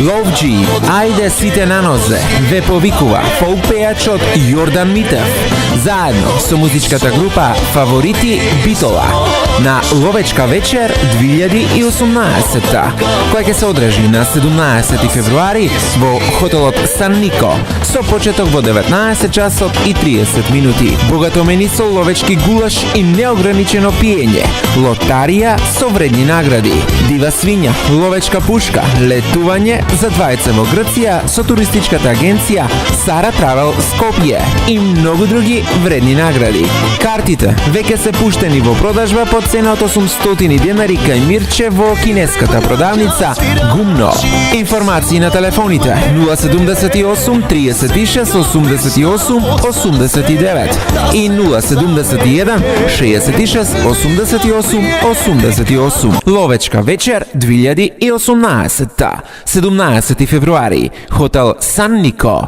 Love G, Ајде сите на нозе, ве повикува фолк пејачот Јордан Митев, заедно со музичката група Фаворити Битола на Ловечка вечер 2018, која ќе се одржи на 17 февруари во хотелот Сан Нико, со почеток во 19 часот и 30 минути. Богато мени со ловечки гулаш и неограничено пиење, лотарија со вредни награди, дива свиња, ловечка пушка, летување за двајца во Грција со туристичката агенција Сара Травел Скопје и многу други вредни награди. Картите веќе се пуштени во продажба по цена од 800 денари кај Мирче во кинеската продавница Гумно. Информации на телефоните 078 36 88 89 и 071 66 88 88. Ловечка вечер 2018, 17 февруари, хотел Сан Нико.